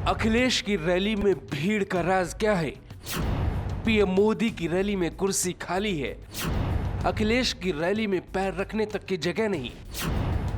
अखिलेश की रैली में भीड़ का राज क्या है? पीएम मोदी की रैली में कुर्सी खाली है, अखिलेश की रैली में पैर रखने तक की जगह नहीं।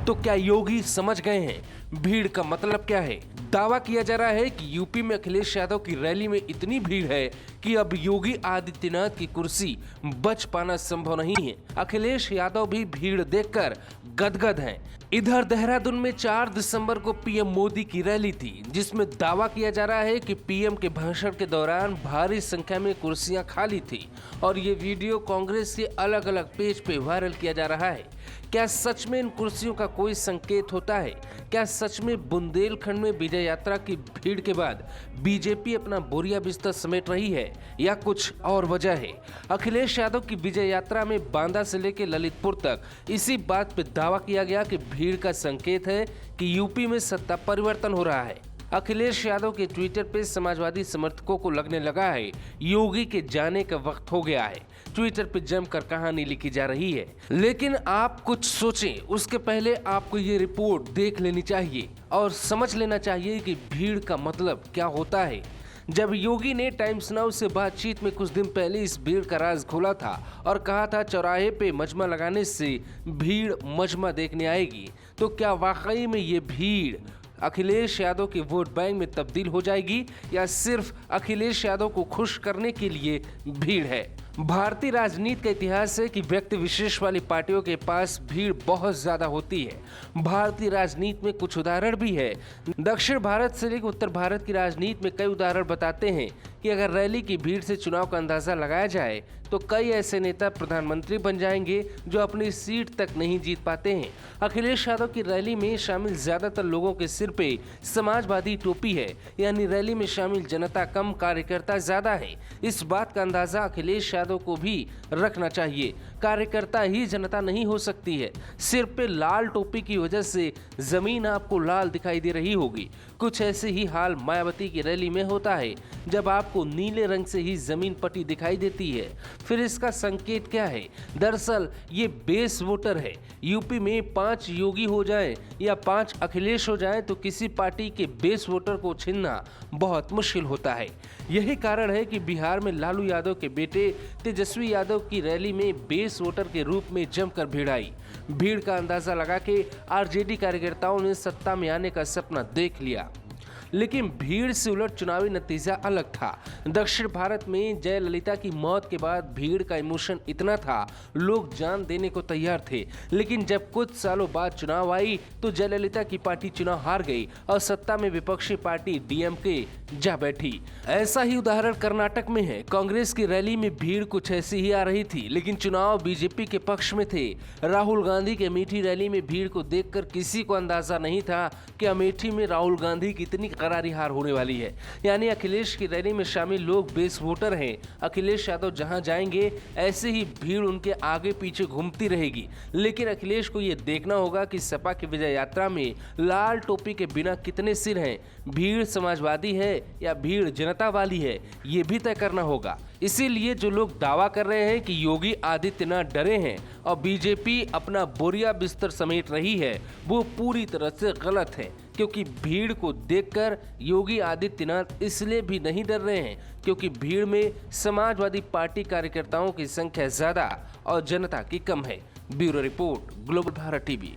तो क्या योगी समझ गए हैं भीड़ का मतलब क्या है? दावा किया जा रहा है कि यूपी में अखिलेश यादव की रैली में इतनी भीड़ है कि अब योगी आदित्यनाथ की कुर्सी बच पाना संभव नहीं है। अखिलेश यादव भी भीड़ देखकर गदगद हैं। इधर देहरादून में 4 दिसंबर को पीएम मोदी की रैली थी, जिसमें दावा किया जा रहा है कि पीएम के भाषण के दौरान भारी संख्या में कुर्सियां खाली थी और ये वीडियो कांग्रेस के अलग अलग पेज पे वायरल किया जा रहा है। क्या सच में इन कुर्सियों का कोई संकेत होता है? क्या सच में बुंदेलखंड में विजय यात्रा की भीड़ के बाद बीजेपी अपना बोरिया बिस्तर समेट रही है या कुछ और वजह है? अखिलेश यादव की विजय यात्रा में बांदा से लेकर ललितपुर तक इसी बात पे दावा किया गया कि भीड़ का संकेत है कि यूपी में सत्ता परिवर्तन हो रहा है। अखिलेश यादव के ट्विटर पे समाजवादी समर्थकों को लगने लगा है योगी के जाने का वक्त हो गया है। ट्विटर पे जमकर कहानी लिखी जा रही है, लेकिन आप कुछ सोचें उसके पहले आपको ये रिपोर्ट देख लेनी चाहिए और समझ लेना चाहिए कि भीड़ का मतलब क्या होता है। जब योगी ने टाइम्स नाउ से बातचीत में कुछ दिन पहले इस भीड़ का राज खोला था और कहा था चौराहे पे मजमा लगाने से भीड़ मजमा देखने आएगी, तो क्या वाकई में ये भीड़ अखिलेश यादव के वोट बैंक में तब्दील हो जाएगी या सिर्फ अखिलेश यादव को खुश करने के लिए भीड़ है? भारतीय राजनीति का इतिहास है कि व्यक्ति विशेष वाली पार्टियों के पास भीड़ बहुत ज्यादा होती है। भारतीय राजनीति में कुछ उदाहरण भी है। दक्षिण भारत से लेकर उत्तर भारत की राजनीति में कई उदाहरण बताते हैं कि अगर रैली की भीड़ से चुनाव का अंदाजा लगाया जाए तो कई ऐसे नेता प्रधानमंत्री बन जाएंगे जो अपनी सीट तक नहीं जीत पाते हैं। अखिलेश यादव की रैली में शामिल ज्यादातर लोगों के सिर पे समाजवादी टोपी है, यानी रैली में शामिल जनता कम, कार्यकर्ता ज्यादा है। इस बात का अंदाजा अखिलेश यादव को भी रखना चाहिए। कार्यकर्ता ही जनता नहीं हो सकती है। सिर पे लाल टोपी की वजह से जमीन आपको लाल दिखाई दे रही होगी। कुछ ऐसे ही हाल मायावती की रैली में होता है, जब आपको नीले रंग से ही जमीन पट्टी दिखाई देती है। फिर इसका संकेत क्या है? दरअसल ये बेस वोटर है। यूपी में 5 योगी हो जाएं या 5 अखिलेश हो जाएं तो किसी पार्टी के बेस वोटर को छीनना बहुत मुश्किल होता है। यही कारण है कि बिहार में लालू यादव के बेटे तेजस्वी यादव की रैली में बेस वोटर के रूप में जमकर भीड़ आई। भीड़ का अंदाजा लगा के आरजेडी कार्यकर्ताओं ने सत्ता में आने का सपना देख लिया, लेकिन भीड़ से उलट चुनावी नतीजा अलग था। दक्षिण भारत में जयललिता की मौत के बाद भीड़ का इमोशन इतना था, लोग जान देने को तैयार थे। लेकिन जब कुछ सालों बाद चुनाव आई तो जयललिता की पार्टी चुनाव हार गई और सत्ता में विपक्षी पार्टी डीएमके जा बैठी। ऐसा ही उदाहरण कर्नाटक में है। कांग्रेस की रैली में भीड़ कुछ ऐसी ही आ रही थी, लेकिन चुनाव बीजेपी के पक्ष में थे। राहुल गांधी के अमेठी रैली में भीड़ को देखकर किसी को अंदाजा नहीं था कि अमेठी में राहुल गांधी की इतनी करारी हार होने वाली है। यानी अखिलेश की रैली में शामिल लोग बेस वोटर हैं। अखिलेश यादव जहां जाएंगे ऐसे ही भीड़ उनके आगे पीछे घूमती रहेगी। लेकिन अखिलेश को यह देखना होगा कि सपा की विजय यात्रा में लाल टोपी के बिना कितने सिर हैं। भीड़ समाजवादी है या भीड़ जनता वाली है, ये भी तय करना होगा। इसीलिए जो लोग दावा कर रहे हैं कि योगी आदित्यनाथ डरे हैं और बीजेपी अपना बोरिया बिस्तर समेट रही है, वो पूरी तरह से गलत है। क्योंकि भीड़ को देखकर योगी आदित्यनाथ इसलिए भी नहीं डर रहे हैं क्योंकि भीड़ में समाजवादी पार्टी कार्यकर्ताओं की संख्या ज्यादा और जनता की कम है। Bureau report, global Bharat TV.